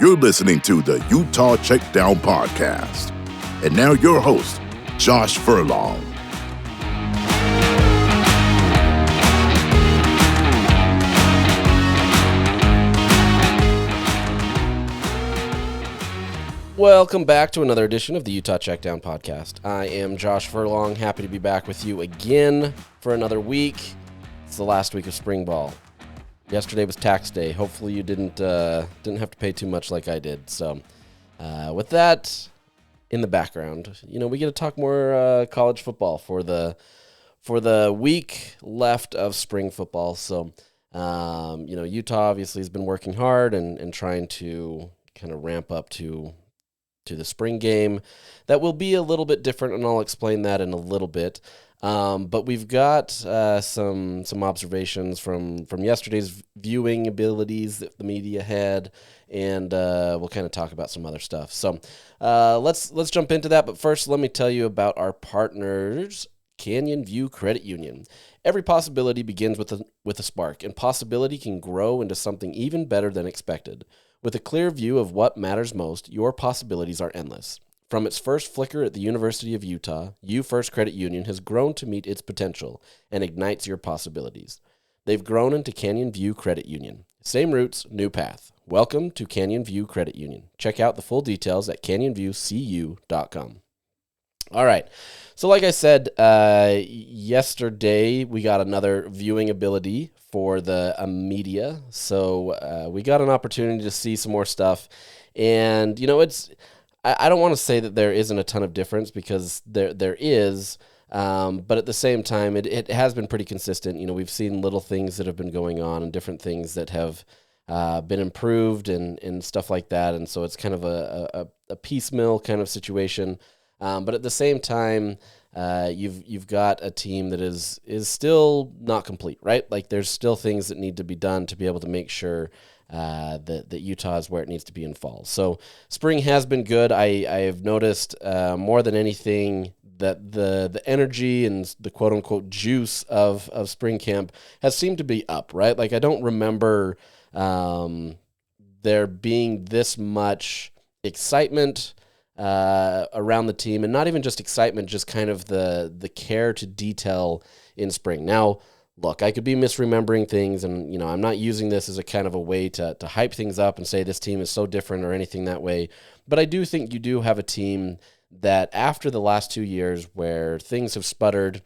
You're listening to the Utah Checkdown podcast. And now your host, Josh Furlong. Welcome back to another edition of the Utah Checkdown podcast. I am Josh Furlong, happy to be back with you again for another week. It's the last week of spring ball. Yesterday was tax day. Hopefully you didn't have to pay too much like I did. So with that in the background, we get to talk more college football for the week left of spring football. So Utah obviously has been working hard and trying to kind of ramp up to the spring game. That will be a little bit different, and I'll explain that in a little bit. But we've got some observations from yesterday's viewing abilities that the media had, and we'll kind of talk about some other stuff. So let's jump into that. But first, let me tell you about our partners, Canyon View Credit Union. Every possibility begins with a spark, and possibility can grow into something even better than expected. With a clear view of what matters most, your possibilities are endless. From its first flicker at the University of Utah, U First Credit Union has grown to meet its potential and ignites your possibilities. They've grown into Canyon View Credit Union. Same roots, new path. Welcome to Canyon View Credit Union. Check out the full details at canyonviewcu.com. All right. So like I said, yesterday we got another viewing ability for the media. So we got an opportunity to see some more stuff. And, I don't want to say that there isn't a ton of difference, because there is. But at the same time, it has been pretty consistent. We've seen little things that have been going on and different things that have been improved and stuff like that. And so it's kind of a piecemeal kind of situation. But at the same time, you've got a team that is still not complete, right? Like there's still things that need to be done to be able to make sure that Utah is where it needs to be in fall. So spring has been good. I have noticed more than anything that the energy and the quote unquote juice of spring camp has seemed to be up, right? Like I don't remember there being this much excitement around the team, and not even just excitement, just kind of the care to detail in spring. Now, look, I could be misremembering things, and I'm not using this as a kind of a way to hype things up and say this team is so different or anything that way. But I do think you do have a team that after the last 2 years where things have sputtered,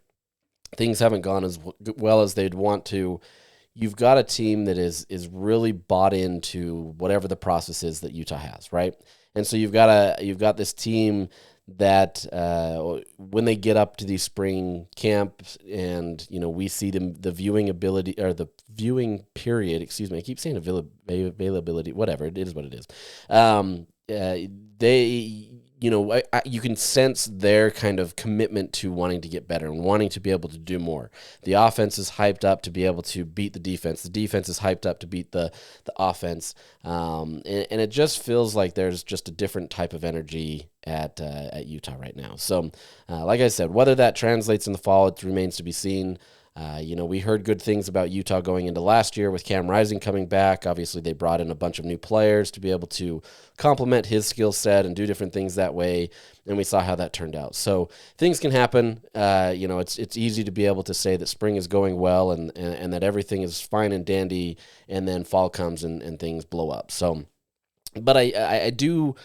things haven't gone as well as they'd want to, you've got a team that is really bought into whatever the process is that Utah has, right? And so you've got this team that when they get up to these spring camps, and we see the viewing ability, or the viewing period, excuse me, I keep saying availability, whatever, it is what it is. You can sense their kind of commitment to wanting to get better and wanting to be able to do more. The offense is hyped up to be able to beat the defense. The defense is hyped up to beat the offense. And it just feels like there's just a different type of energy at Utah right now. So, like I said, whether that translates in the fall, it remains to be seen. We heard good things about Utah going into last year with Cam Rising coming back. Obviously, they brought in a bunch of new players to be able to complement his skill set and do different things that way, and we saw how that turned out. So things can happen. It's easy to be able to say that spring is going well and that everything is fine and dandy, and then fall comes and things blow up. So, but I do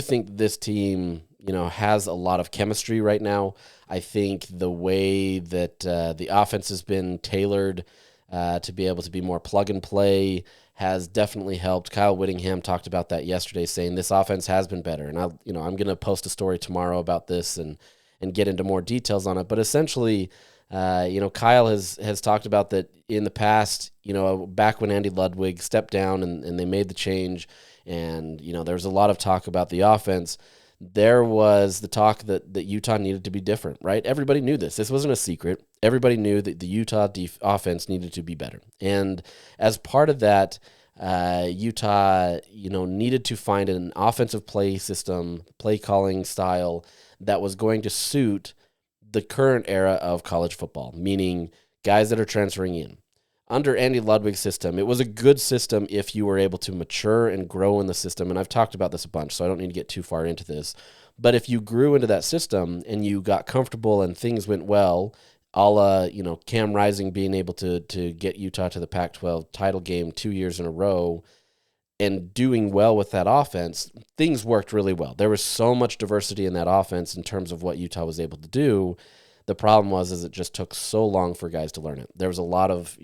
think this team has a lot of chemistry right now. I think the way that the offense has been tailored to be able to be more plug and play has definitely helped. Kyle Whittingham talked about that yesterday, saying this offense has been better. And I'm going to post a story tomorrow about this and get into more details on it. But essentially, Kyle has talked about that in the past, back when Andy Ludwig stepped down and they made the change, and, there was a lot of talk about the offense. There was the talk that Utah needed to be different, right? Everybody knew this. This wasn't a secret. Everybody knew that the Utah offense needed to be better. And as part of that, Utah, needed to find an offensive play system, play calling style that was going to suit the current era of college football, meaning guys that are transferring in. under Andy Ludwig's system, it was a good system if you were able to mature and grow in the system. And I've talked about this a bunch, so I don't need to get too far into this. But if you grew into that system and you got comfortable and things went well, a la, Cam Rising being able to get Utah to the Pac-12 title game 2 years in a row and doing well with that offense, things worked really well. There was so much diversity in that offense in terms of what Utah was able to do. The problem was it just took so long for guys to learn it. There was a lot of,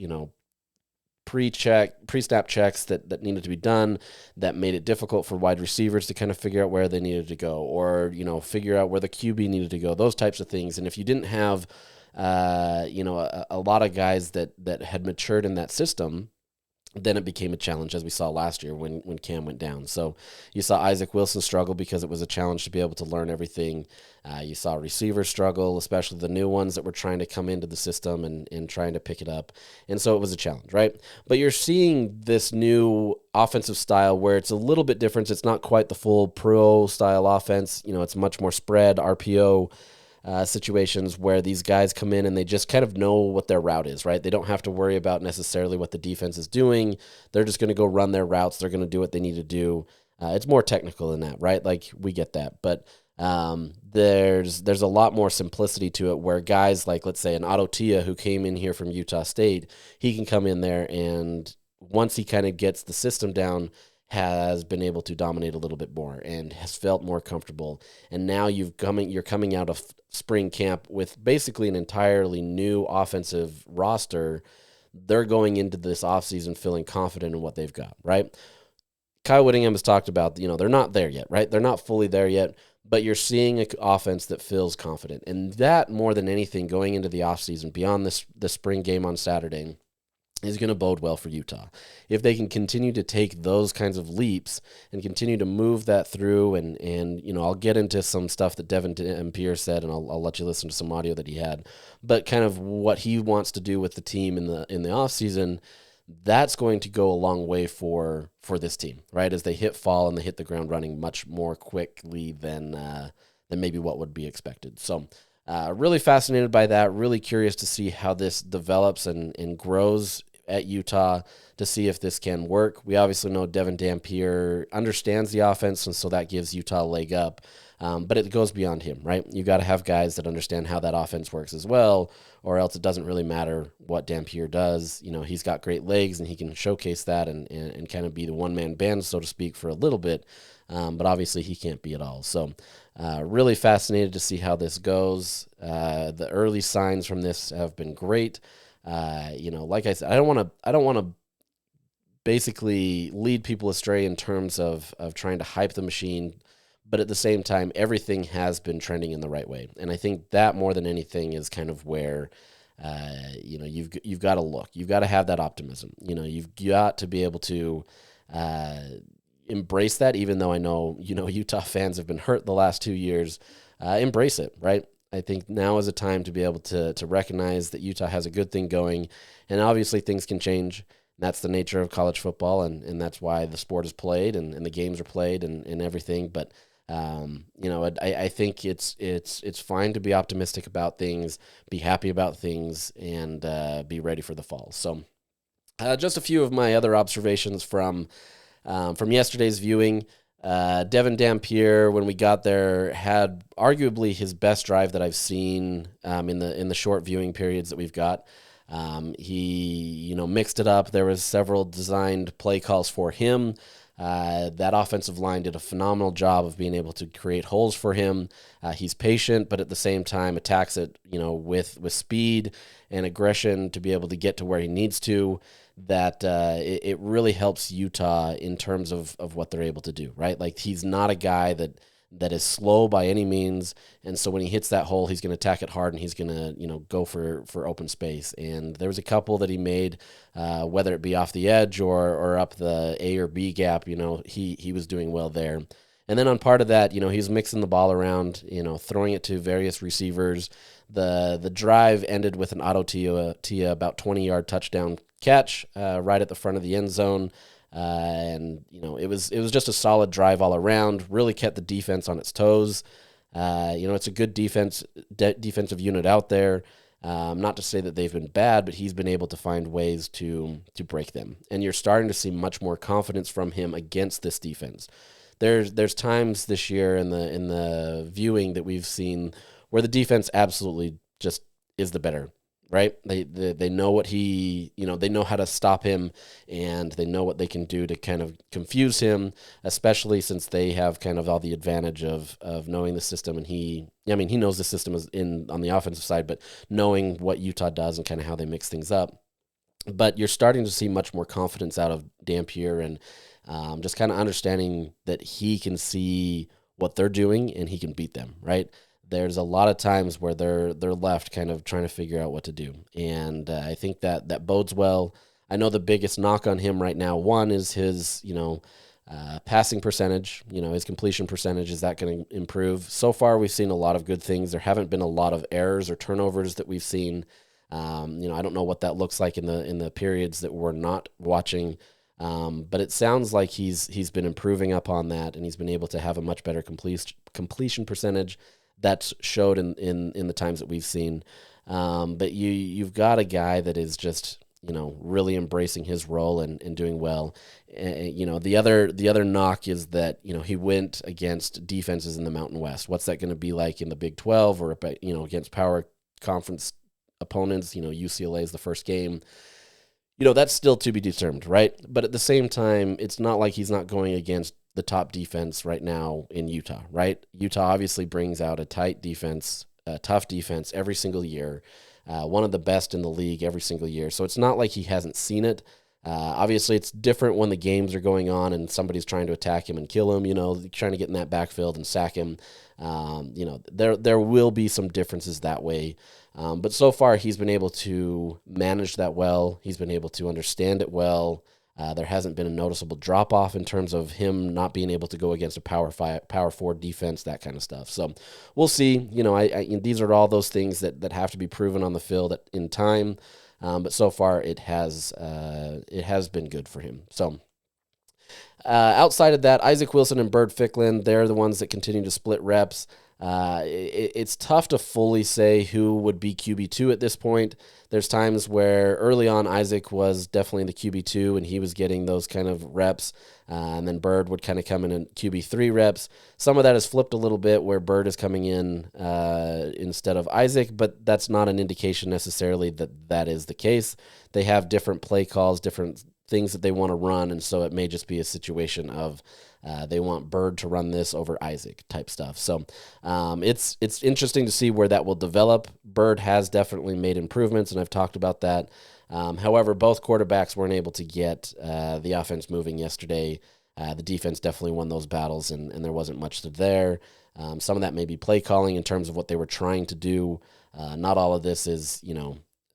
pre-snap checks that needed to be done that made it difficult for wide receivers to kind of figure out where they needed to go, or, figure out where the QB needed to go, those types of things. And if you didn't have, a lot of guys that had matured in that system, then it became a challenge, as we saw last year when Cam went down. So you saw Isaac Wilson struggle because it was a challenge to be able to learn everything. You saw receivers struggle, especially the new ones that were trying to come into the system and trying to pick it up. And so it was a challenge, right? But you're seeing this new offensive style where it's a little bit different. It's not quite the full pro-style offense. It's much more spread, RPO, situations where these guys come in and they just kind of know what their route is, right? They don't have to worry about necessarily what the defense is doing. They're just going to go run their routes. They're going to do what they need to do. It's more technical than that, right? Like, we get that. But there's a lot more simplicity to it where guys like, let's say, an Otto Tia who came in here from Utah State, he can come in there and once he kind of gets the system down, has been able to dominate a little bit more and has felt more comfortable. And now you're coming out of spring camp with basically an entirely new offensive roster. They're going into this offseason feeling confident in what they've got, right? Kyle Whittingham has talked about, they're not there yet, right? They're not fully there yet, but you're seeing an offense that feels confident. And that, more than anything, going into the offseason, beyond the spring game on Saturday, is going to bode well for Utah. If they can continue to take those kinds of leaps and continue to move that through, and I'll get into some stuff that Devon Dampier said, and I'll let you listen to some audio that he had, but kind of what he wants to do with the team in the offseason, that's going to go a long way for this team, right? As they hit fall and they hit the ground running much more quickly than maybe what would be expected. So really fascinated by that, really curious to see how this develops and grows at Utah, to see if this can work. We obviously know Devon Dampier understands the offense, and so that gives Utah a leg up. But it goes beyond him, right? You got to have guys that understand how that offense works as well, or else it doesn't really matter what Dampier does. He's got great legs, and he can showcase that and kind of be the one-man band, so to speak, for a little bit. But obviously he can't be it all. So really fascinated to see how this goes. The early signs from this have been great. Like I said, I don't want to basically lead people astray in terms of trying to hype the machine, but at the same time, everything has been trending in the right way. And I think that more than anything is kind of where, you've got to look, you've got to have that optimism. You've got to be able to embrace that, even though I know, Utah fans have been hurt the last 2 years. Embrace it, right? I think now is a time to be able to recognize that Utah has a good thing going, and obviously things can change. That's the nature of college football, and that's why the sport is played and the games are played and everything. But I think it's fine to be optimistic about things, be happy about things, and be ready for the fall. So just a few of my other observations from yesterday's viewing. Devon Dampier, when we got there, had arguably his best drive that I've seen in the short viewing periods that we've got. He mixed it up. There was several designed play calls for him. That offensive line did a phenomenal job of being able to create holes for him. He's patient, but at the same time attacks it, with speed and aggression to be able to get to where he needs to. That it really helps Utah in terms of what they're able to do, right? Like, he's not a guy that is slow by any means, and so when he hits that hole, he's going to attack it hard, and he's going to go for open space. And there was a couple that he made, whether it be off the edge or up the A or B gap, he was doing well there. And then on part of that, he's mixing the ball around, throwing it to various receivers. The drive ended with an Otto Tia about 20-yard touchdown catch right at the front of the end zone. And it was just a solid drive all around, really kept the defense on its toes. It's a good defensive unit out there. Not to say that they've been bad, but he's been able to find ways to break them. And you're starting to see much more confidence from him against this defense. There's times this year in the viewing that we've seen where the defense absolutely just is the better, right? They know what they know how to stop him, and they know what they can do to kind of confuse him, especially since they have kind of all the advantage of knowing the system. And he knows the system is on the offensive side, but knowing what Utah does and kind of how they mix things up. But you're starting to see much more confidence out of Dampier, and just kind of understanding that he can see what they're doing and he can beat them, right? There's a lot of times where they're left kind of trying to figure out what to do. And I think that bodes well. I know the biggest knock on him right now, one, is his, passing percentage, his completion percentage. Is that going to improve? So far, we've seen a lot of good things. There haven't been a lot of errors or turnovers that we've seen. I don't know what that looks like in the periods that we're not watching. But it sounds like he's been improving upon that, and he's been able to have a much better completion percentage. That's showed in the times that we've seen. But you've got a guy that is just, really embracing his role and doing well. The other knock is that, he went against defenses in the Mountain West. What's that going to be like in the Big 12 or, against power conference opponents? UCLA is the first game. That's still to be determined, right? But at the same time, it's not like he's not going against the top defense right now in Utah, right? Utah obviously brings out a tight defense, a tough defense every single year, one of the best in the league every single year. So it's not like he hasn't seen it. Obviously, it's different when the games are going on and somebody's trying to attack him and kill him, trying to get in that backfield and sack him. There will be some differences that way. But so far, he's been able to manage that well. He's been able to understand it well. There hasn't been a noticeable drop-off in terms of him not being able to go against a power forward defense, that kind of stuff. So we'll see. These are all those things that have to be proven on the field in time. But so far, it has been good for him. So outside of that, Isaac Wilson and Bird Ficklin, they're the ones that continue to split reps. It's tough to fully say who would be QB2 at this point. There's times where early on Isaac was definitely the QB2 and he was getting those kind of reps, and then Bird would kind of come in QB3 reps. Some of that has flipped a little bit where Bird is coming in instead of Isaac, but that's not an indication necessarily that is the case. They have different play calls, different things that they want to run, and so it may just be a situation of they want Bird to run this over Isaac type stuff. So it's interesting to see where that will develop. Bird has definitely made improvements, and I've talked about that. However, both quarterbacks weren't able to get the offense moving yesterday. The defense definitely won those battles, and there wasn't much to there. Some of that may be play calling in terms of what they were trying to do. Not all of this is,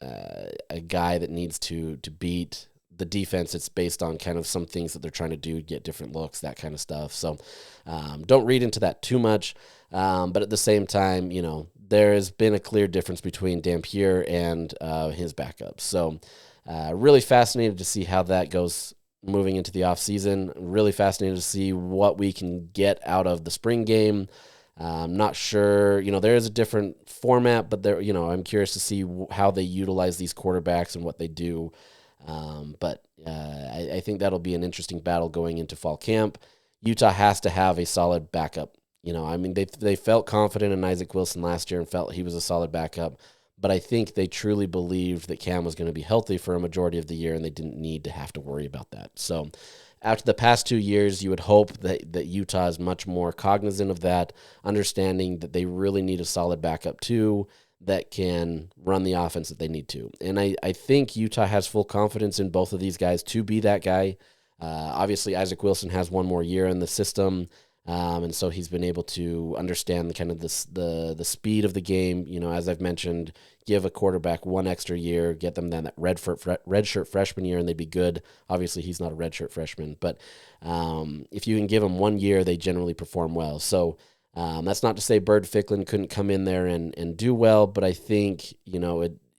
a guy that needs to beat the defense. It's based on kind of some things that they're trying to do, get different looks, that kind of stuff. So don't read into that too much. But at the same time, there has been a clear difference between Dampier and his backups. So really fascinated to see how that goes moving into the offseason. Really fascinated to see what we can get out of the spring game. I'm not sure, there is a different format, but there, I'm curious to see how they utilize these quarterbacks and what they do. But I think that'll be an interesting battle going into fall camp. Utah has to have a solid backup. They felt confident in Isaac Wilson last year and felt he was a solid backup, but I think they truly believed that Cam was going to be healthy for a majority of the year, and they didn't need to have to worry about that. So after the past 2 years, you would hope that Utah is much more cognizant of that, understanding that they really need a solid backup too, that can run the offense that they need to. And I think Utah has full confidence in both of these guys to be that guy. Obviously, Isaac Wilson has one more year in the system, and so he's been able to understand the kind of the speed of the game. As I've mentioned, give a quarterback one extra year, get them then that redshirt freshman year, and they'd be good. Obviously, he's not a redshirt freshman, but if you can give them 1 year, they generally perform well. So that's not to say Bird Ficklin couldn't come in there and do well, but I think,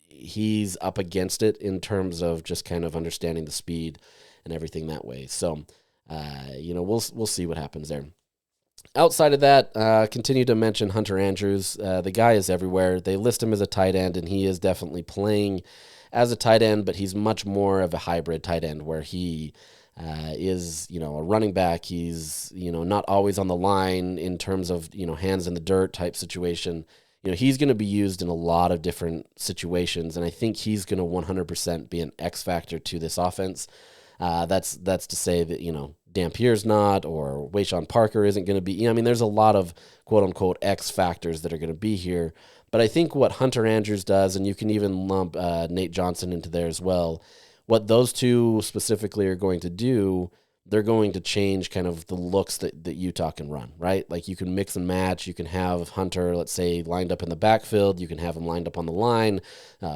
he's up against it in terms of just kind of understanding the speed and everything that way. So, we'll see what happens there. Outside of that, continue to mention Hunter Andrews. The guy is everywhere. They list him as a tight end, and he is definitely playing as a tight end, but he's much more of a hybrid tight end where he is, a running back. He's, not always on the line in terms of, hands in the dirt type situation. He's going to be used in a lot of different situations, and I think he's going to 100% be an X factor to this offense. That's to say that, Dampier's not, or Wayshawn Parker isn't going to be. There's a lot of quote-unquote X factors that are going to be here. But I think what Hunter Andrews does, and you can even lump Nate Johnson into there as well, what those two specifically are going to do, they're going to change kind of the looks that Utah can run, right? Like you can mix and match. You can have Hunter, let's say, lined up in the backfield. You can have him lined up on the line,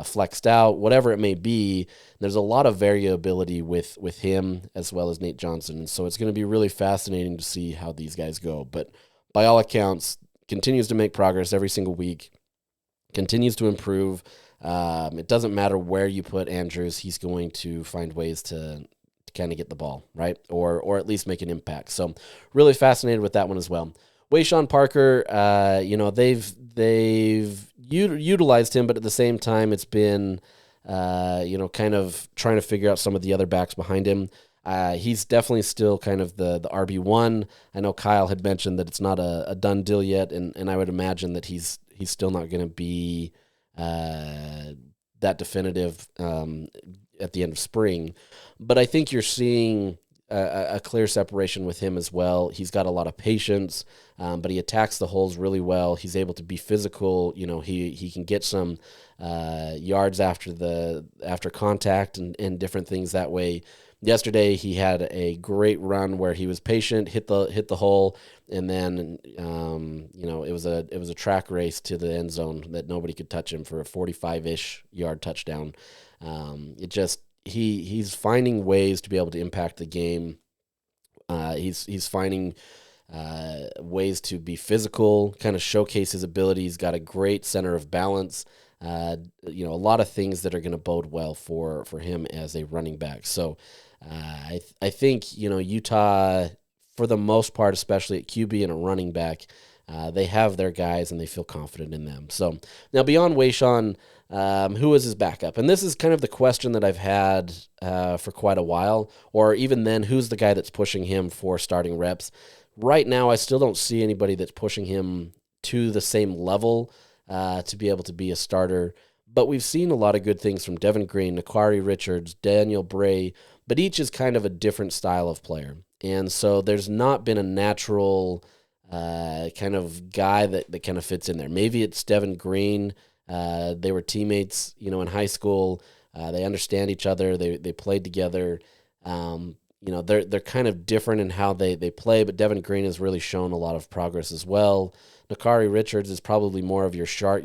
flexed out, whatever it may be. There's a lot of variability with him as well as Nate Johnson. So it's going to be really fascinating to see how these guys go. But by all accounts, continues to make progress every single week, continues to improve. It doesn't matter where you put Andrews. He's going to find ways to kind of get the ball, right? Or at least make an impact. So really fascinated with that one as well. Wayshawn Parker, they've utilized him, but at the same time, it's been, kind of trying to figure out some of the other backs behind him. He's definitely still kind of the RB1. I know Kyle had mentioned that it's not a done deal yet, and I would imagine that he's still not going to be that definitive at the end of spring. But I think you're seeing a clear separation with him as well. He's got a lot of patience, but he attacks the holes really well. He's able to be physical. He can get some yards after contact and different things that way. Yesterday he had a great run where he was patient, hit the hole, and then it was a track race to the end zone that nobody could touch him for a 45-ish yard touchdown. He's finding ways to be able to impact the game. He's finding ways to be physical, kind of showcase his ability. He's got a great center of balance. A lot of things that are going to bode well for him as a running back. So I think Utah, for the most part, especially at QB and a running back, they have their guys and they feel confident in them. So now beyond Wayshawn, who is his backup? And this is kind of the question that I've had for quite a while, or even then, who's the guy that's pushing him for starting reps? Right now, I still don't see anybody that's pushing him to the same level to be able to be a starter. But we've seen a lot of good things from Devon Green, Nakari Richards, Daniel Bray, but each is kind of a different style of player. And so there's not been a natural kind of guy that kind of fits in there. Maybe it's Devon Green. They were teammates, in high school. They understand each other. They played together. They're kind of different in how they play, but Devon Green has really shown a lot of progress as well. Nakari Richards is probably more of your short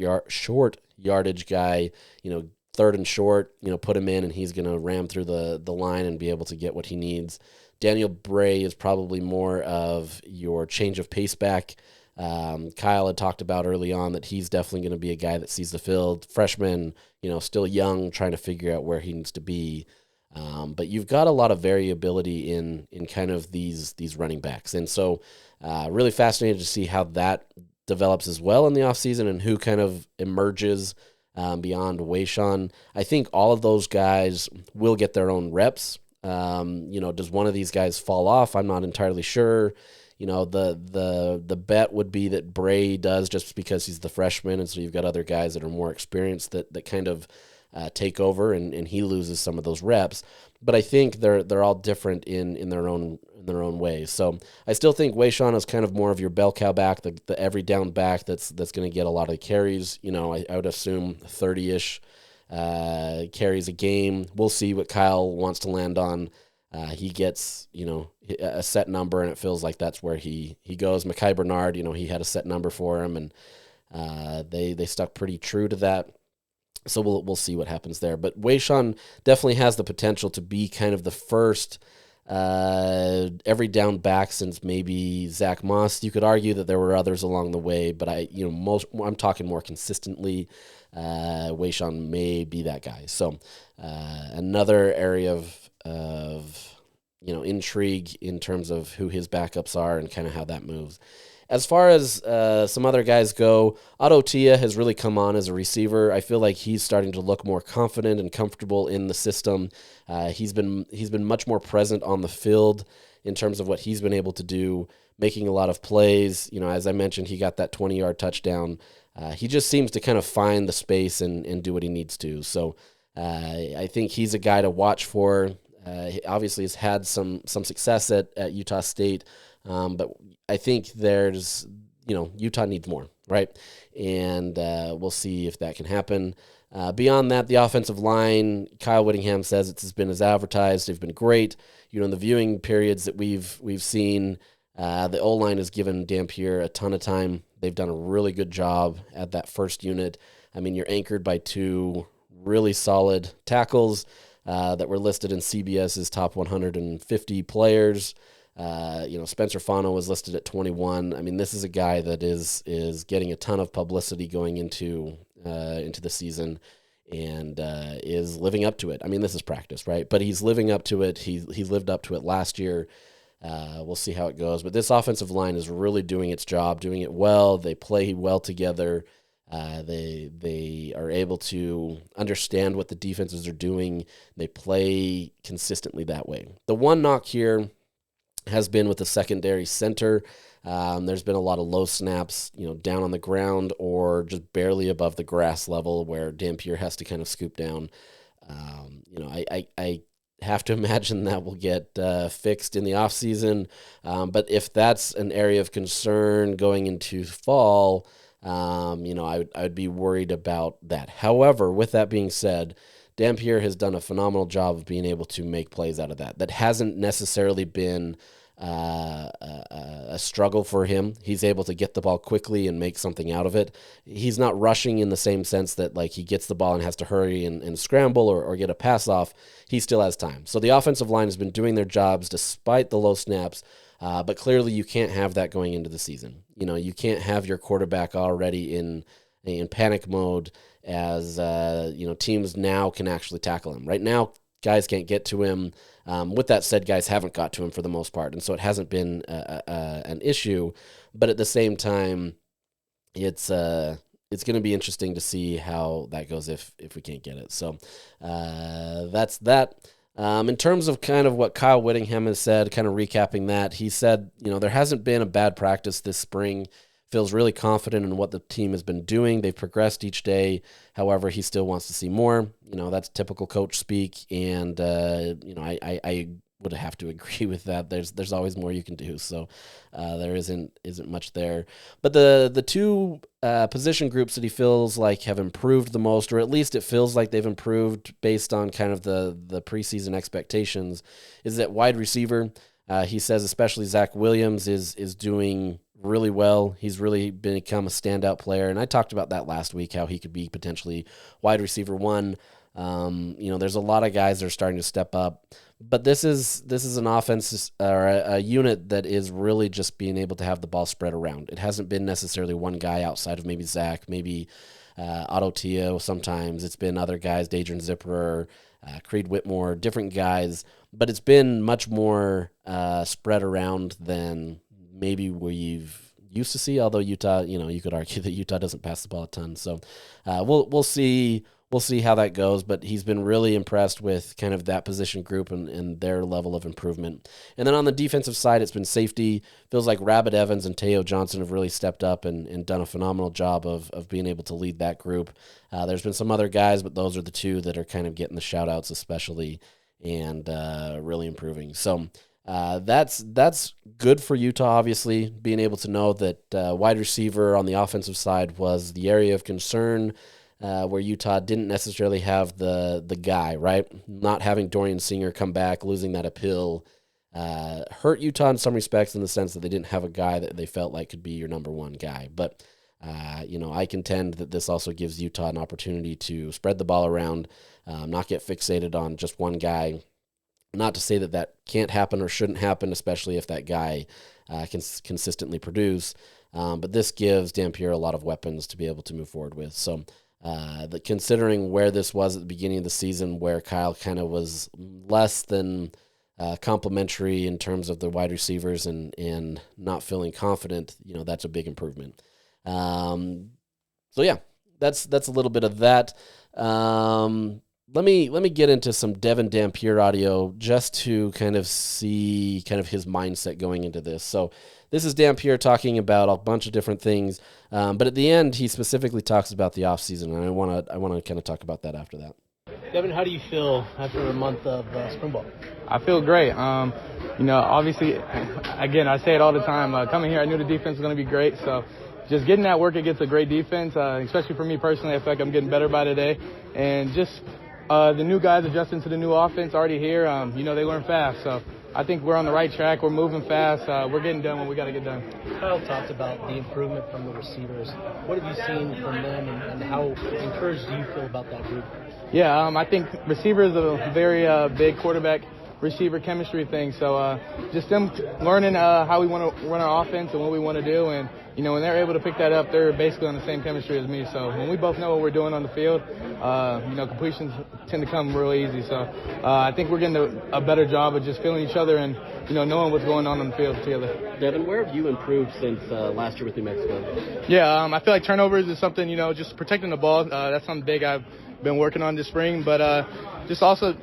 yardage guy, third and short, put him in and he's going to ram through the line and be able to get what he needs. Daniel Bray is probably more of your change of pace back. Kyle had talked about early on that he's definitely going to be a guy that sees the field. Freshman, still young, trying to figure out where he needs to be. But you've got a lot of variability in kind of these running backs. And so really fascinated to see how that develops as well in the offseason and who kind of emerges beyond Wayshawn. I think all of those guys will get their own reps. Does one of these guys fall off? I'm not entirely sure. The bet would be that Bray does just because he's the freshman, and so you've got other guys that are more experienced that kind of take over, and he loses some of those reps. But I think they're all different in their own ways. So I still think Wayshawn is kind of more of your bell cow back, the every down back that's going to get a lot of carries. I would assume 30-ish carries a game. We'll see what Kyle wants to land on. He gets, a set number, and it feels like that's where he goes. Mekhi Bernard, he had a set number for him, and they stuck pretty true to that. So we'll see what happens there. But Wayshawn definitely has the potential to be kind of the first every down back since maybe Zach Moss. You could argue that there were others along the way, but I'm talking more consistently. Wayshawn may be that guy. So another area of intrigue in terms of who his backups are and kind of how that moves. as far as some other guys go, Otto Tia has really come on as a receiver. I feel like he's starting to look more confident and comfortable in the system. He's been much more present on the field in terms of what he's been able to do, making a lot of plays. As I mentioned, he got that 20-yard touchdown. He just seems to kind of find the space and do what he needs to. So I think he's a guy to watch for. He obviously has had some success at Utah State, but I think there's, Utah needs more, right? And we'll see if that can happen. Beyond that, the offensive line, Kyle Whittingham says it's been as advertised. They've been great. In the viewing periods that we've seen, the O-line has given Dampier a ton of time. They've done a really good job at that first unit. I mean, you're anchored by two really solid tackles that were listed in CBS's top 150 players. Spencer Fano was listed at 21. I mean, this is a guy that is getting a ton of publicity going into the season and is living up to it. I mean, this is practice, right? But he's living up to it. He lived up to it last year. We'll see how it goes. But this offensive line is really doing its job, doing it well. They play well together. They are able to understand what the defenses are doing. They play consistently that way. The one knock here has been with the secondary center. There's been a lot of low snaps, down on the ground or just barely above the grass level where Dampier has to kind of scoop down. I have to imagine that will get fixed in the offseason. But if that's an area of concern going into fall, I would be worried about that. However, with that being said, Dampier has done a phenomenal job of being able to make plays out of that. That hasn't necessarily been a struggle for him. He's able to get the ball quickly and make something out of it. He's not rushing in the same sense that like he gets the ball and has to hurry and scramble or get a pass off. He still has time. So the offensive line has been doing their jobs despite the low snaps. But clearly you can't have that going into the season. You can't have your quarterback already in panic mode as, teams now can actually tackle him. Right now, guys can't get to him. With that said, guys haven't got to him for the most part, and so it hasn't been an issue. But at the same time, it's going to be interesting to see how that goes if we can't get it. So that's that. In terms of kind of what Kyle Whittingham has said, kind of recapping that, he said, there hasn't been a bad practice this spring. Feels really confident in what the team has been doing. They've progressed each day. However, he still wants to see more. That's typical coach speak, and I would have to agree with that. There's always more you can do. So there isn't much there. But the two position groups that he feels like have improved the most, or at least it feels like they've improved based on kind of the preseason expectations, is that wide receiver. He says especially Zach Williams is doing really well. He's really become a standout player, and I talked about that last week, how he could be potentially wide receiver one. There's a lot of guys that are starting to step up, but this is an offense or a unit that is really just being able to have the ball spread around. It hasn't been necessarily one guy outside of maybe Zach, maybe Otto Tia. Sometimes it's been other guys, Dadrian Zipperer, Creed Whitmore, different guys, but it's been much more spread around than maybe we've used to see, although Utah, you could argue that Utah doesn't pass the ball a ton. So we'll see how that goes, but he's been really impressed with kind of that position group and their level of improvement. And then on the defensive side, it's been safety. Feels like Rabbit Evans and Teo Johnson have really stepped up and done a phenomenal job of being able to lead that group. There's been some other guys, but those are the two that are kind of getting the shout-outs especially and really improving. So that's good for Utah, obviously, being able to know that wide receiver on the offensive side was the area of concern where Utah didn't necessarily have the guy, right? Not having Dorian Singer come back, losing that appeal, hurt Utah in some respects in the sense that they didn't have a guy that they felt like could be your number one guy. But, I contend that this also gives Utah an opportunity to spread the ball around, not get fixated on just one guy. Not to say that can't happen or shouldn't happen, especially if that guy can consistently produce. But this gives Dampier a lot of weapons to be able to move forward with. So considering where this was at the beginning of the season, where Kyle kind of was less than complimentary in terms of the wide receivers and not feeling confident, that's a big improvement. So yeah, that's a little bit of that. Let me get into some Devon Dampier audio just to kind of see kind of his mindset going into this. So this is Dampier talking about a bunch of different things, but at the end he specifically talks about the offseason, and I want to kind of talk about that after that. Devon, how do you feel after a month of spring ball? I feel great. Obviously, again, I say it all the time. Coming here, I knew the defense was going to be great, so just getting that work against a great defense, especially for me personally, I feel like I'm getting better by today. And just the new guys adjusting to the new offense already here, they learn fast. So I think we're on the right track. We're moving fast. We're getting done when we got to get done. Kyle talked about the improvement from the receivers. What have you seen from them, and how encouraged do you feel about that group? Yeah, I think receivers are a very big quarterback-receiver chemistry thing. So just them learning how we want to run our offense and what we want to do. And, when they're able to pick that up, they're basically on the same chemistry as me. So when we both know what we're doing on the field, completions tend to come really easy. So I think we're getting a better job of just feeling each other and, knowing what's going on the field together. Devon, where have you improved since last year with New Mexico? Yeah, I feel like turnovers is something, just protecting the ball. That's something big I've been working on this spring. But just also,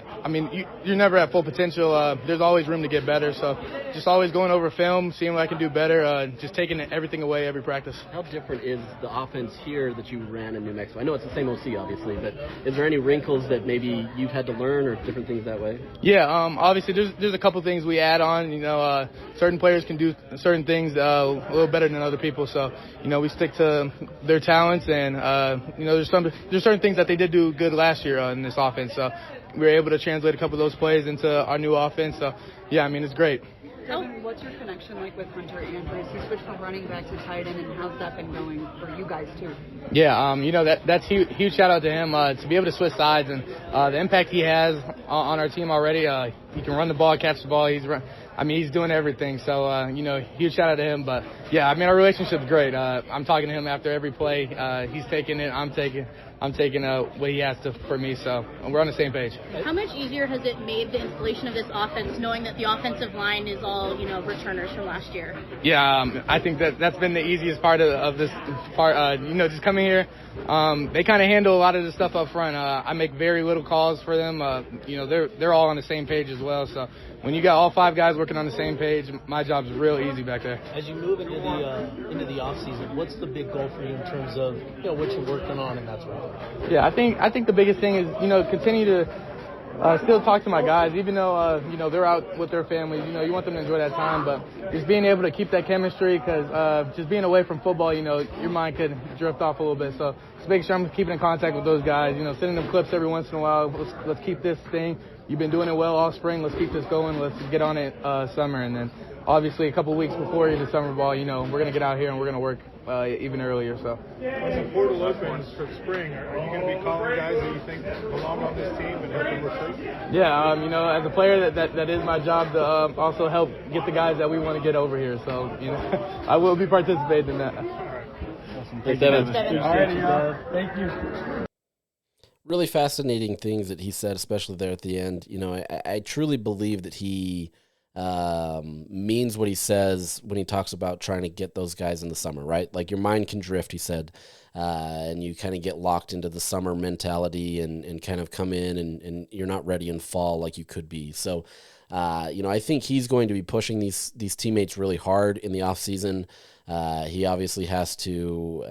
you're never at full potential. There's always room to get better. So just always going over film, seeing what I can do better, just taking everything away every practice. How different is the offense here that you ran in New Mexico? I know it's the same OC, obviously, but is there any wrinkles that maybe you've had to learn or different things that way? Yeah, obviously there's a couple things we add on. Certain players can do certain things a little better than other people. So, we stick to their talents, and, there's certain things that they did do good last year in this offense. So we were able to translate a couple of those plays into our new offense. So, yeah, it's great. Devon, what's your connection like with Hunter Andrews? He switched from running back to tight end, and how's that been going for you guys too? Yeah, that's huge shout out to him to be able to switch sides and the impact he has on our team already. He can run the ball, catch the ball. He's doing everything. So, huge shout out to him. But yeah, our relationship's great. I'm talking to him after every play. He's taking it. I'm taking what he has to for me. So we're on the same page. How much easier has it made the installation of this offense, knowing that the offensive line is all, returners from last year? Yeah, I think that's been the easiest part of this part. Just coming here, they kind of handle a lot of the stuff up front. I make very little calls for them. They're all on the same page as well. So when you got all five guys working on the same page, my job's real easy back there. As you move into the off season, what's the big goal for you in terms of what you're working on and that sort of thing? Yeah, I think the biggest thing is continue to still talk to my guys, even though they're out with their families. You want them to enjoy that time, but just being able to keep that chemistry, because just being away from football, your mind could drift off a little bit. So just making sure I'm keeping in contact with those guys. Sending them clips every once in a while. Let's keep this thing. You've been doing it well all spring. Let's keep this going. Let's get on it summer, and then obviously a couple of weeks before the summer ball, we're gonna get out here and we're gonna work even earlier. So as the portal opens for spring, are you going to be calling guys that you think belong on this team and help them recruit? Yeah, as a player, that is my job to also help get the guys that we want to get over here. So I will be participating in that. All right. Awesome. Thanks, Devon. All right, thank you. Really fascinating things that he said, especially there at the end. I truly believe that he means what he says when he talks about trying to get those guys in the summer, right? Like your mind can drift, he said, and you kind of get locked into the summer mentality and kind of come in and you're not ready in fall like you could be. So, I think he's going to be pushing these teammates really hard in the off season. He obviously has to,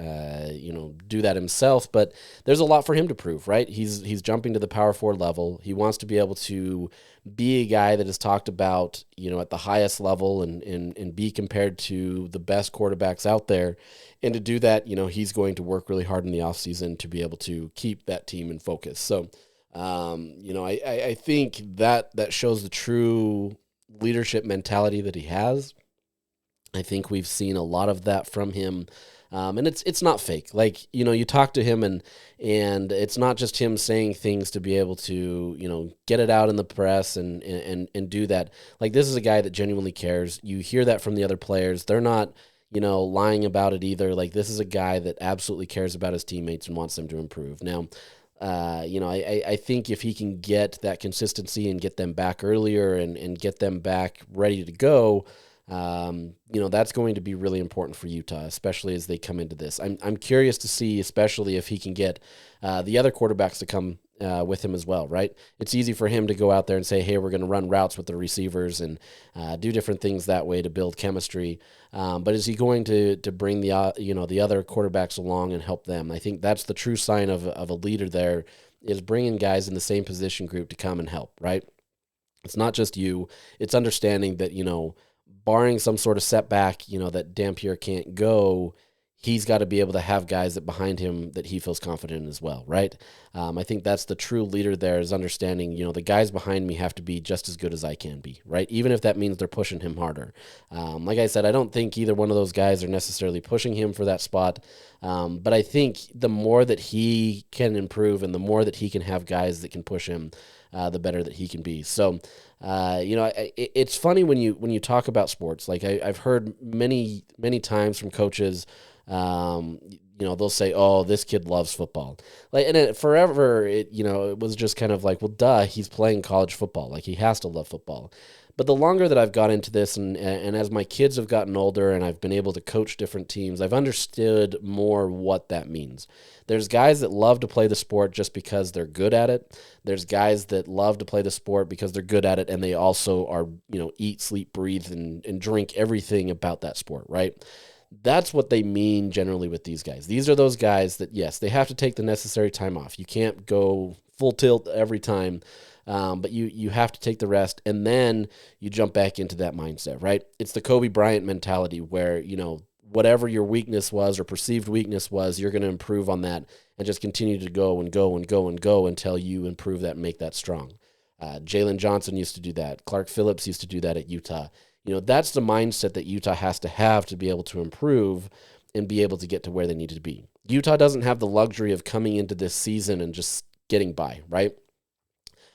do that himself, but there's a lot for him to prove, right? He's jumping to the Power 4 level. He wants to be able to be a guy that is talked about, at the highest level and be compared to the best quarterbacks out there. And to do that, he's going to work really hard in the offseason to be able to keep that team in focus. So, I think that shows the true leadership mentality that he has. I think we've seen a lot of that from him. And it's not fake. Like, you talk to him and it's not just him saying things to be able to, get it out in the press and do that. Like, this is a guy that genuinely cares. You hear that from the other players. They're not, lying about it either. Like, this is a guy that absolutely cares about his teammates and wants them to improve. Now, I think if he can get that consistency and get them back earlier and get them back ready to go, that's going to be really important for Utah, especially as they come into this. I'm curious to see, especially if he can get the other quarterbacks to come with him as well, right? It's easy for him to go out there and say, hey, we're going to run routes with the receivers and do different things that way to build chemistry. But is he going to bring the other quarterbacks along and help them? I think that's the true sign of a leader there, is bringing guys in the same position group to come and help, right? It's not just you. It's understanding that, barring some sort of setback, that Dampier can't go, he's got to be able to have guys that behind him that he feels confident in as well, right? I think that's the true leader there, is understanding, the guys behind me have to be just as good as I can be, right? Even if that means they're pushing him harder. Like I said, I don't think either one of those guys are necessarily pushing him for that spot, but I think the more that he can improve and the more that he can have guys that can push him, the better that he can be. So, it's funny when you talk about sports. Like I've heard many times from coaches, they'll say, "Oh, this kid loves football." Like, and forever, it was just kind of like, well, duh, he's playing college football. Like, he has to love football. But the longer that I've got into this, and as my kids have gotten older, and I've been able to coach different teams, I've understood more what that means. There's guys that love to play the sport just because they're good at it. There's guys that love to play the sport because they're good at it, and they also are, eat, sleep, breathe, and drink everything about that sport, right? That's what they mean generally with these guys. These are those guys that, yes, they have to take the necessary time off. You can't go full tilt every time, but you have to take the rest, and then you jump back into that mindset, right? It's the Kobe Bryant mentality where, whatever your weakness was or perceived weakness was, you're going to improve on that and just continue to go and go and go and go until you improve that and make that strong. Jalen Johnson used to do that. Clark Phillips used to do that at Utah. That's the mindset that Utah has to have to be able to improve and be able to get to where they need to be. Utah doesn't have the luxury of coming into this season and just getting by, right?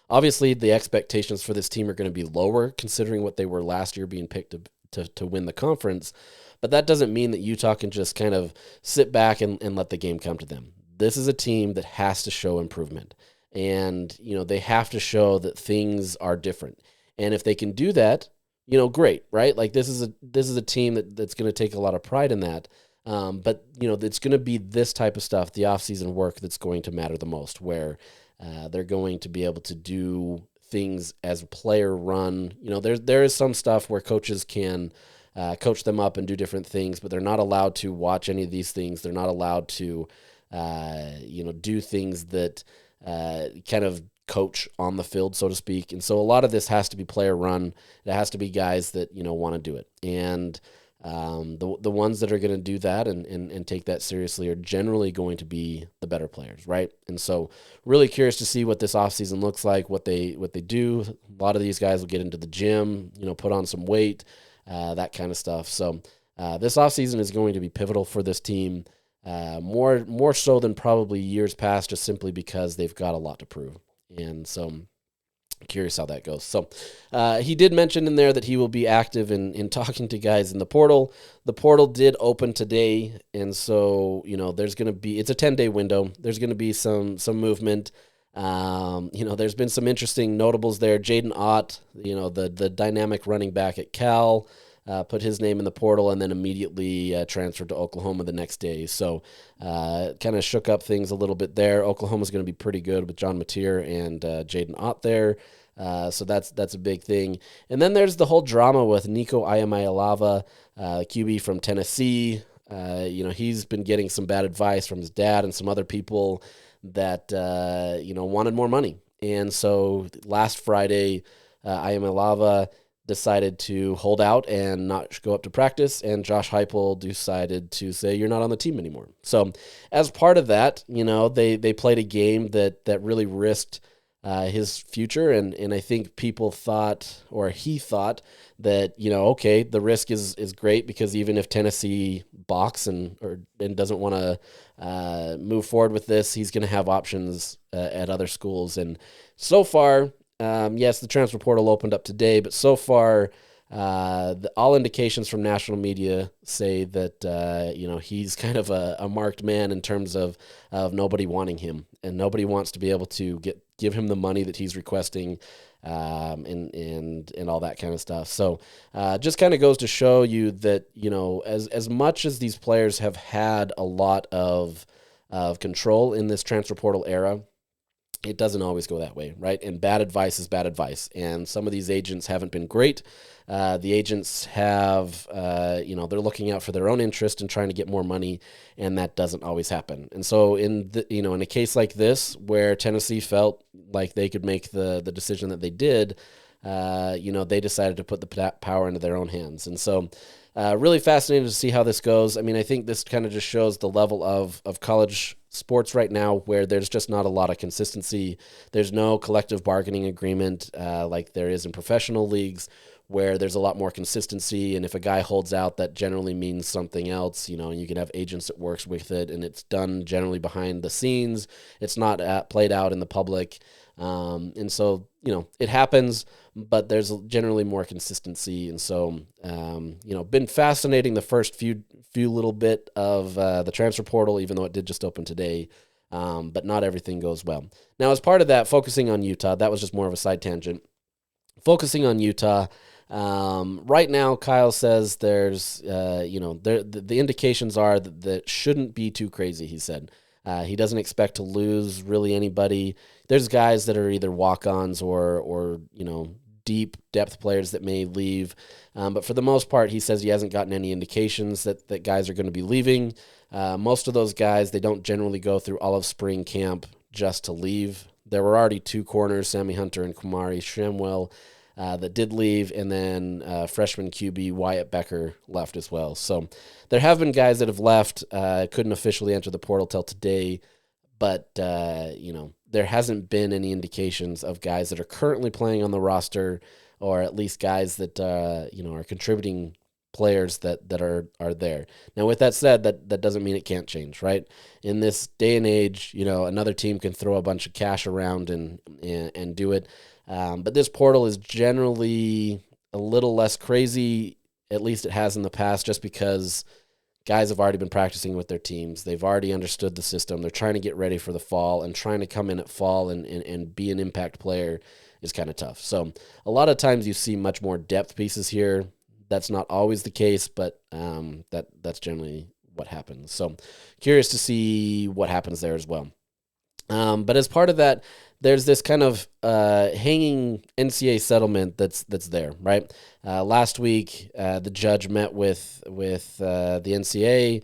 Obviously, the expectations for this team are going to be lower considering what they were last year being picked to win the conference, but that doesn't mean that Utah can just kind of sit back and let the game come to them. This is a team that has to show improvement, and they have to show that things are different. And if they can do that, great, right? Like this is a team that's going to take a lot of pride in that. But it's going to be this type of stuff, the offseason work, that's going to matter the most, where they're going to be able to do things as a player run. There is some stuff where coaches can coach them up and do different things, but they're not allowed to watch any of these things. They're not allowed to, do things that kind of coach on the field, so to speak. And so a lot of this has to be player run. It has to be guys that, want to do it. And the ones that are going to do that and take that seriously are generally going to be the better players, right? And so really curious to see what this offseason looks like, what they do. A lot of these guys will get into the gym, put on some weight, that kind of stuff. So this offseason is going to be pivotal for this team, more so than probably years past, just simply because they've got a lot to prove. And so I'm curious how that goes. So he did mention in there that he will be active in talking to guys in the portal. The portal did open today, and so, there's going to be, it's a 10-day window. There's going to be some movement. There's been some interesting notables there. Jaden Ott, the dynamic running back at Cal, put his name in the portal and then immediately transferred to Oklahoma the next day. So kind of shook up things a little bit there. Oklahoma's going to be pretty good with John Mateer and Jaden Ott there. So that's a big thing. And then there's the whole drama with Nico Iamaleava, QB from Tennessee. He's been getting some bad advice from his dad and some other people that, wanted more money. And so last Friday, Iamaleava decided to hold out and not go up to practice, and Josh Heupel decided to say, you're not on the team anymore. So as part of that, they played a game that really risked his future, and I think people thought, or he thought, that, okay, the risk is great, because even if Tennessee balks and doesn't want to move forward with this, he's going to have options at other schools. And so far, yes, the transfer portal opened up today, but so far, all indications from national media say that, he's kind of a marked man in terms of nobody wanting him. and nobody wants to be able to give him the money that he's requesting, and all that kind of stuff. So just kind of goes to show you that, as much as these players have had a lot of control in this transfer portal era, it doesn't always go that way, right? And bad advice is bad advice. And some of these agents haven't been great. The agents have, they're looking out for their own interest and trying to get more money, and that doesn't always happen. And so in a case like this, where Tennessee felt like they could make the decision that they did, they decided to put the power into their own hands. And so really fascinating to see how this goes. I mean, I think this kind of just shows the level of college sports right now, where there's just not a lot of consistency. There's no collective bargaining agreement like there is in professional leagues, where there's a lot more consistency. And if a guy holds out, that generally means something else. You can have agents that works with it, and it's done generally behind the scenes. It's not played out in the public. And so, it happens, but there's generally more consistency. And so, been fascinating the first few little bit of the transfer portal, even though it did just open today. But not everything goes well. Now, as part of that, focusing on Utah, that was just more of a side tangent. Focusing on Utah, right now, Kyle says there's, the indications are that shouldn't be too crazy, he said. He doesn't expect to lose really anybody. There's guys that are either walk-ons or deep depth players that may leave. But for the most part, he says he hasn't gotten any indications that guys are going to be leaving. Most of those guys, they don't generally go through all of spring camp just to leave. There were already 2 corners, Sammy Hunter and Kumari Shamwell, that did leave, and then freshman QB Wyatt Becker left as well. So there have been guys that have left, couldn't officially enter the portal till today, but there hasn't been any indications of guys that are currently playing on the roster, or at least guys that are contributing players that are there. Now, with that said, that doesn't mean it can't change, right? In this day and age, another team can throw a bunch of cash around and do it. But this portal is generally a little less crazy, at least it has in the past, just because guys have already been practicing with their teams. They've already understood the system. They're trying to get ready for the fall, and trying to come in at fall and be an impact player is kind of tough. So a lot of times you see much more depth pieces here. That's not always the case, but that's generally what happens. So curious to see what happens there as well. But as part of that, there's this kind of hanging NCAA settlement that's there, right? Last week, the judge met with the NCAA,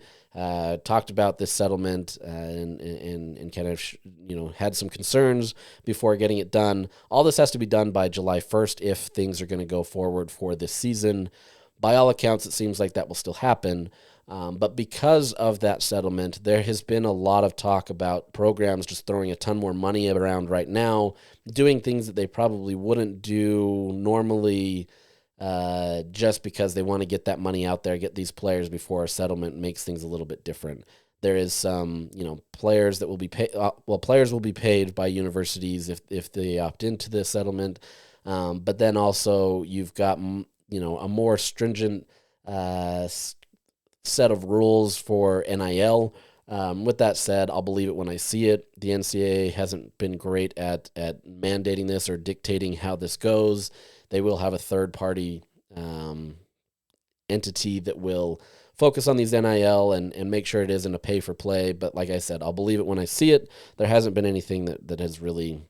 talked about this settlement, and kind of had some concerns before getting it done. All this has to be done by July 1st if things are going to go forward for this season. By all accounts, it seems like that will still happen. But because of that settlement, there has been a lot of talk about programs just throwing a ton more money around right now, doing things that they probably wouldn't do normally, just because they want to get that money out there, get these players before a settlement makes things a little bit different. There is some, players that will be paid. Players will be paid by universities if they opt into the settlement. But then also you've got, a more stringent set of rules for NIL. With that said, I'll believe it when I see it. The NCAA hasn't been great at mandating this or dictating how this goes. They will have a third-party entity that will focus on these NIL and make sure it isn't a pay-for-play. But like I said, I'll believe it when I see it. There hasn't been anything that has really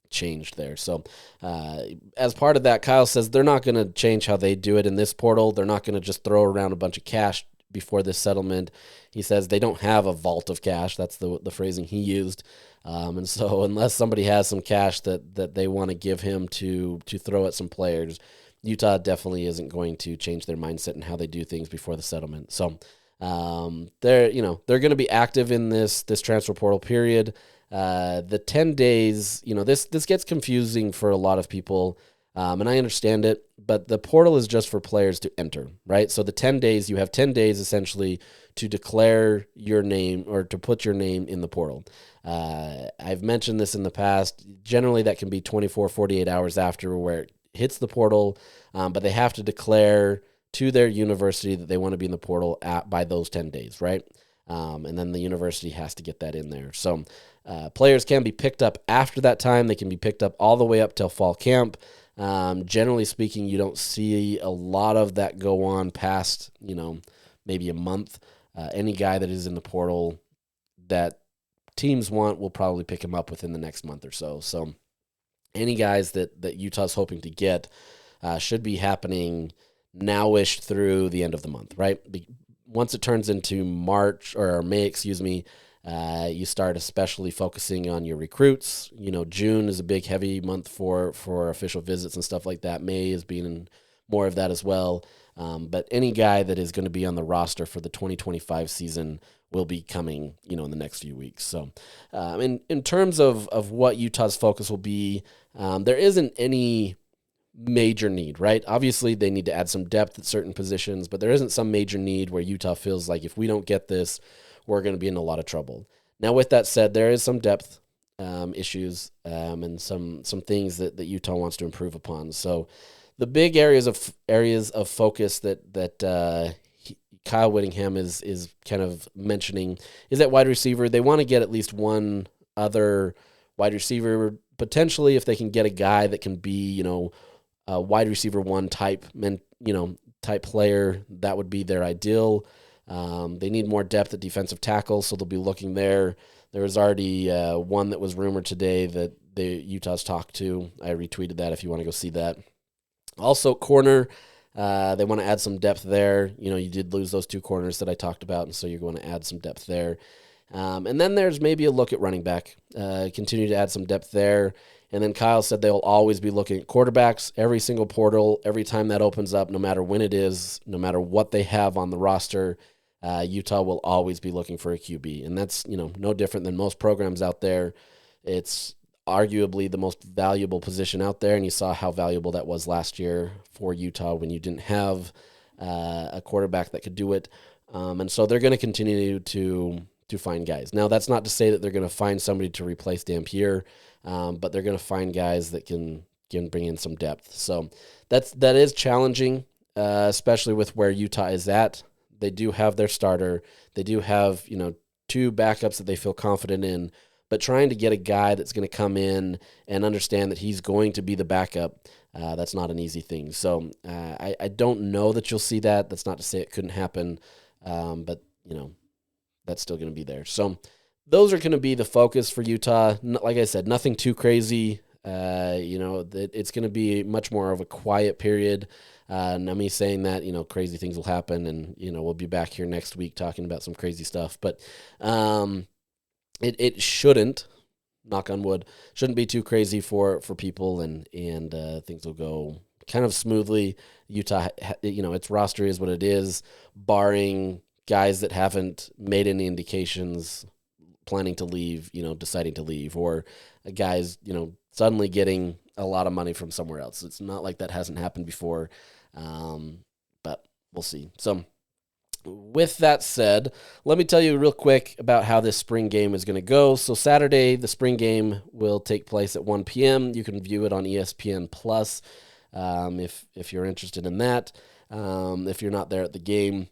changed there. So as part of that, Kyle says they're not going to change how they do it in this portal. They're not going to just throw around a bunch of cash before this settlement. He says they don't have a vault of cash. That's the phrasing he used. And so unless somebody has some cash that they want to give him to throw at some players, Utah definitely isn't going to change their mindset and how they do things before the settlement. So they're going to be active in this transfer portal period. The 10 days, this gets confusing for a lot of people, and I understand it, but the portal is just for players to enter, right? So the 10 days, you have 10 days essentially to declare your name or to put your name in the portal. I've mentioned this in the past. Generally, that can be 24, 48 hours after where it hits the portal, but they have to declare to their university that they want to be in the portal by those 10 days, right? And then the university has to get that in there. So Players can be picked up after that time. They can be picked up all the way up till fall camp. Generally speaking, you don't see a lot of that go on past, maybe a month. Any guy that is in the portal that teams want will probably pick him up within the next month or so. So any guys that Utah's hoping to get should be happening now-ish through the end of the month, right? Once it turns into March or May, you start especially focusing on your recruits. June is a big, heavy month for official visits and stuff like that. May is being more of that as well. But any guy that is going to be on the roster for the 2025 season will be coming, in the next few weeks. So in terms of what Utah's focus will be, there isn't any major need, right? Obviously, they need to add some depth at certain positions, but there isn't some major need where Utah feels like if we don't get this, we're going to be in a lot of trouble. Now, with that said, there is some depth issues and some things that Utah wants to improve upon. So the big areas of focus that Kyle Whittingham is kind of mentioning is at wide receiver. They want to get at least one other wide receiver, potentially if they can get a guy that can be, a wide receiver one type player. That would be their ideal. They need more depth at defensive tackle, so they'll be looking there. There was already one that was rumored today that Utah's talked to. I retweeted that if you want to go see that. Also, corner, they want to add some depth there. You did lose those two corners that I talked about, and so you're going to add some depth there. And then there's maybe a look at running back. Continue to add some depth there. And then Kyle said they'll always be looking at quarterbacks, every single portal, every time that opens up, no matter when it is, no matter what they have on the roster, Utah will always be looking for a QB. And that's, no different than most programs out there. It's arguably the most valuable position out there, and you saw how valuable that was last year for Utah when you didn't have a quarterback that could do it. And so they're going to continue to find guys. Now, that's not to say that they're going to find somebody to replace Dampier, but they're going to find guys that can bring in some depth. So that is challenging, especially with where Utah is at. They do have their starter. They do have, two backups that they feel confident in, but trying to get a guy that's going to come in and understand that he's going to be the backup, that's not an easy thing. So I don't know that you'll see that. That's not to say it couldn't happen, but, that's still going to be there. So those are going to be the focus for Utah. Like I said, nothing too crazy. It's going to be much more of a quiet period. Not me saying that, crazy things will happen, and, we'll be back here next week talking about some crazy stuff. But it shouldn't, knock on wood, shouldn't be too crazy for people, and things will go kind of smoothly. Utah, its roster is what it is, barring guys that haven't made any indications planning to leave, deciding to leave, or guys, suddenly getting a lot of money from somewhere else. It's not like that hasn't happened before, but we'll see. So with that said, let me tell you real quick about how this spring game is going to go. So Saturday, the spring game will take place at 1 p.m. You can view it on ESPN Plus if you're interested in that. If you're not there at the game.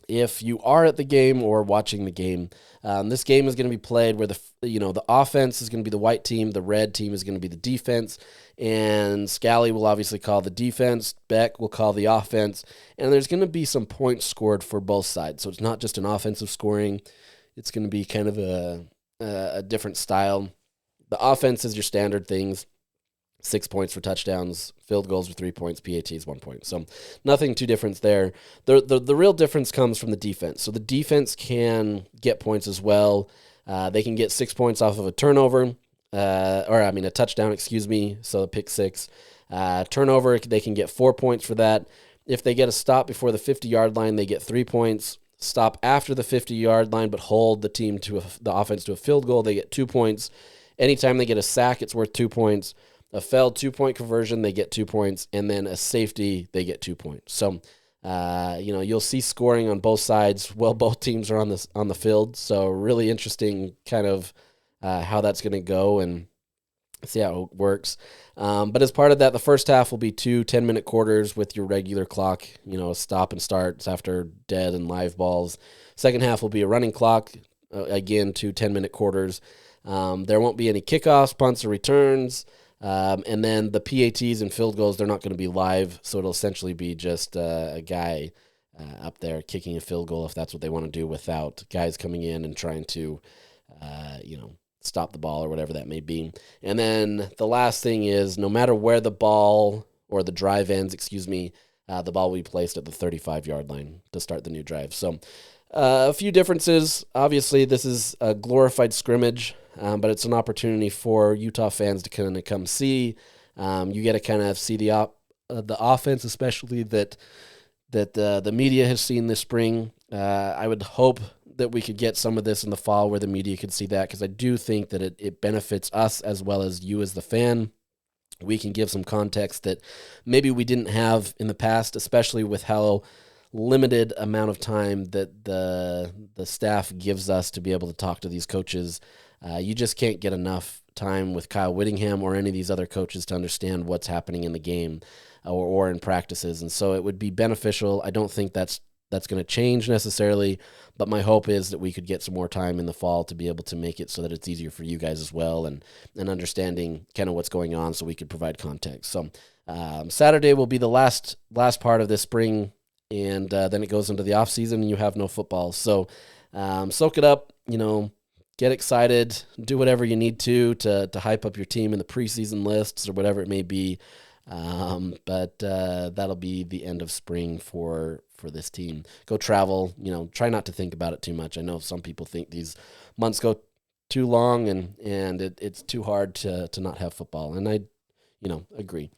If you are at the game or watching the game, this game is going to be played where the offense is going to be the white team, the red team is going to be the defense, and Scally will obviously call the defense, Beck will call the offense, and there's going to be some points scored for both sides. So it's not just an offensive scoring; it's going to be kind of a different style. The offense is your standard things. 6 points for touchdowns, field goals for 3 points, PATs 1 point. So nothing too different there. The real difference comes from the defense. So the defense can get points as well. They can get 6 points off of a turnover, a touchdown, so a pick six. Turnover, they can get 4 points for that. If they get a stop before the 50-yard line, they get 3 points. Stop after the 50-yard line, but hold the team the offense to a field goal, they get 2 points. Anytime they get a sack, it's worth 2 points. A failed 2-point conversion, they get 2 points, and then a safety, they get 2 points. So, you'll see scoring on both sides. Well, both teams are on the field, so really interesting kind of how that's going to go and see how it works. But as part of that, the first half will be 2 10-minute quarters with your regular clock, stop and starts after dead and live balls. Second half will be a running clock, again, 2 10-minute quarters. There won't be any kickoffs, punts, or returns. And then the PATs and field goals, they're not going to be live, so it'll essentially be just a guy up there kicking a field goal if that's what they want to do, without guys coming in and trying to, stop the ball or whatever that may be. And then the last thing is, no matter where the ball or the drive ends, the ball will be placed at the 35-yard line to start the new drive. So a few differences. Obviously, this is a glorified scrimmage, but it's an opportunity for Utah fans to kind of come see. You get to kind of see the offense, especially that the media has seen this spring. I would hope that we could get some of this in the fall where the media could see that, because I do think that it benefits us as well as you as the fan. We can give some context that maybe we didn't have in the past, especially with how limited amount of time that the staff gives us to be able to talk to these coaches. You just can't get enough time with Kyle Whittingham or any of these other coaches to understand what's happening in the game or in practices. And so it would be beneficial. I don't think that's going to change necessarily, but my hope is that we could get some more time in the fall to be able to make it so that it's easier for you guys as well, and understanding kind of what's going on so we could provide context. So Saturday will be the last part of this spring, and then it goes into the offseason and you have no football. So soak it up, get excited, do whatever you need to hype up your team in the preseason lists or whatever it may be. But that'll be the end of spring for this team. Go travel, try not to think about it too much. I know some people think these months go too long and it's too hard to not have football. And I, agree.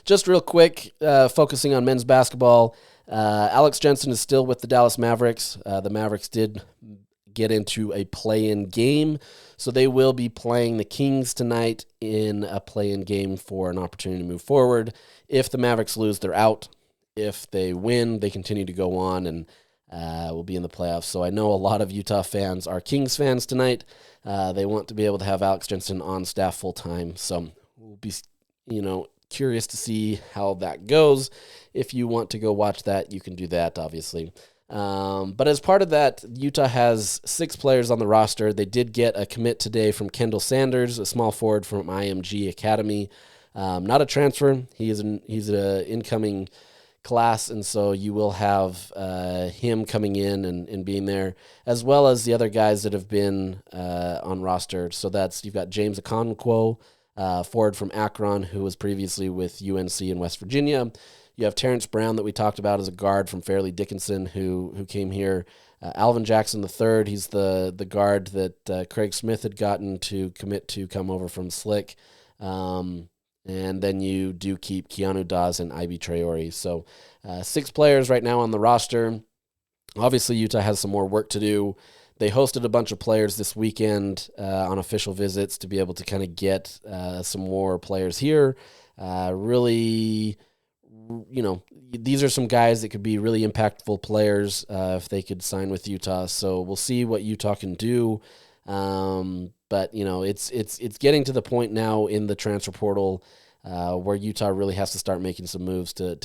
Just real quick, focusing on men's basketball, Alex Jensen is still with the Dallas Mavericks. The Mavericks did get into a play-in game, so they will be playing the Kings tonight in a play-in game for an opportunity to move forward. If the Mavericks lose, they're out. If they win, they continue to go on and will be in the playoffs. So I know a lot of Utah fans are Kings fans tonight. They want to be able to have Alex Jensen on staff full-time, so we'll be, curious to see how that goes. If you want to go watch that, you can do that, obviously. But as part of that, Utah has 6 players on the roster. They did get a commit today from Kendall Sanders, a small forward from IMG Academy. Not a transfer. He's an incoming class, and so you will have him coming in and being there, as well as the other guys that have been on roster. So you've got James Okonkwo, forward from Akron, who was previously with UNC in West Virginia. You have Terrence Brown that we talked about as a guard from Fairleigh Dickinson who came here. Alvin Jackson III, he's the guard that Craig Smith had gotten to commit to come over from Slick. And then you do keep Keanu Dawes and Ivy Traore. So 6 players right now on the roster. Obviously, Utah has some more work to do. They hosted a bunch of players this weekend on official visits to be able to kind of get some more players here. Really, these are some guys that could be really impactful players if they could sign with Utah. So we'll see what Utah can do. But it's getting to the point now in the transfer portal where Utah really has to start making some moves to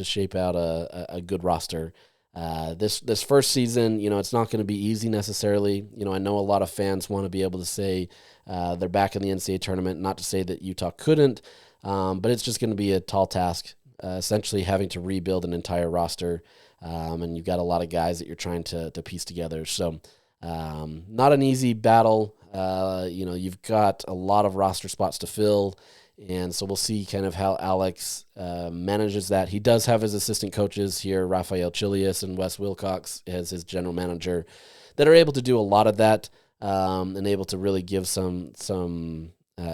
shape out a good roster. This first season, it's not going to be easy necessarily. I know a lot of fans want to be able to say they're back in the NCAA tournament. Not to say that Utah couldn't, but it's just going to be a tall task. Essentially having to rebuild an entire roster, and you've got a lot of guys that you're trying to piece together. So not an easy battle. You've got a lot of roster spots to fill, and so we'll see kind of how Alex manages that. He does have his assistant coaches here, Rafael Chilius and Wes Wilcox as his general manager, that are able to do a lot of that and able to really give some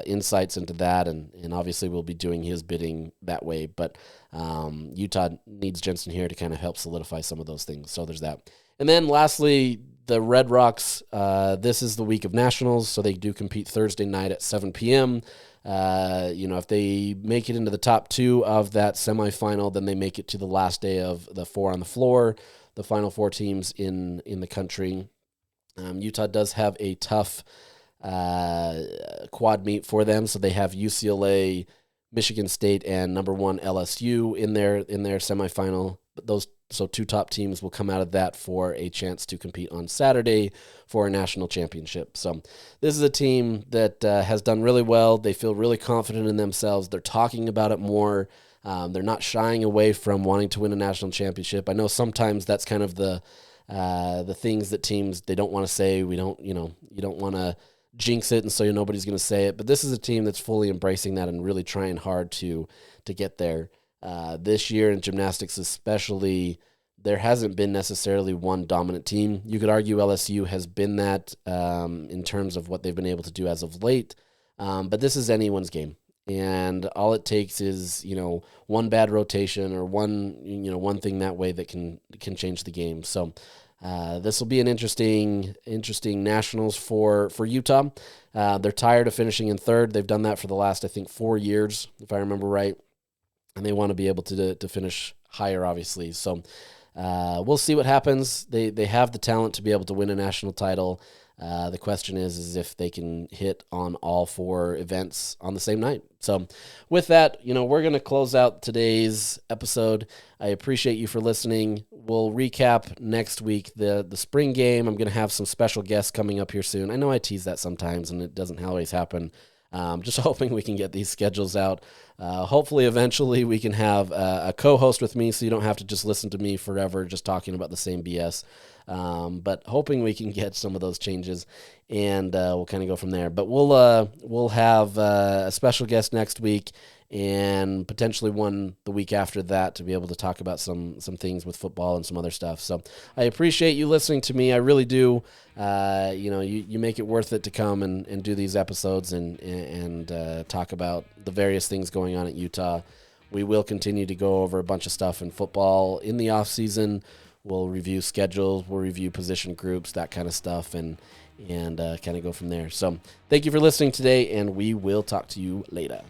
insights into that, and obviously we'll be doing his bidding that way. But Utah needs Jensen here to kind of help solidify some of those things. So there's that. And then lastly, the Red Rocks, this is the week of nationals, so they do compete Thursday night at 7 p.m. If they make it into the top 2 of that semifinal, then they make it to the last day of the 4 on the floor, the final 4 teams in the country. Utah does have a tough quad meet for them, so they have UCLA, Michigan State, and number 1 LSU in their semifinal. So 2 top teams will come out of that for a chance to compete on Saturday for a national championship. So this is a team that has done really well. They feel really confident in themselves. They're talking about it more. They're not shying away from wanting to win a national championship. I know sometimes that's kind of the things that teams, they don't want to say. You don't want to jinx it, and so nobody's going to say it. But this is a team that's fully embracing that and really trying hard to get there. This year in gymnastics especially, there hasn't been necessarily one dominant team. You could argue LSU has been that in terms of what they've been able to do as of late, but this is anyone's game. And all it takes is, one bad rotation or one thing that way that can change the game. So this will be an interesting nationals for Utah. They're tired of finishing in third. They've done that for the last, I think, 4 years, if I remember right. And they want to be able to finish higher, obviously. So we'll see what happens. They have the talent to be able to win a national title. The question is if they can hit on all 4 events on the same night. So with that, we're going to close out today's episode. I appreciate you for listening. We'll recap next week the spring game. I'm going to have some special guests coming up here soon. I know I tease that sometimes, and it doesn't always happen. Just hoping we can get these schedules out. Hopefully, eventually, we can have a co-host with me so you don't have to just listen to me forever just talking about the same BS. But hoping we can get some of those changes, and we'll kind of go from there. But we'll have a special guest next week, and potentially one the week after that to be able to talk about some things with football and some other stuff. So I appreciate you listening to me. I really do. You make it worth it to come and do these episodes and talk about the various things going on at Utah. We will continue to go over a bunch of stuff in football in the off season. We'll review schedules, we'll review position groups, that kind of stuff, and kind of go from there. So thank you for listening today, and we will talk to you later.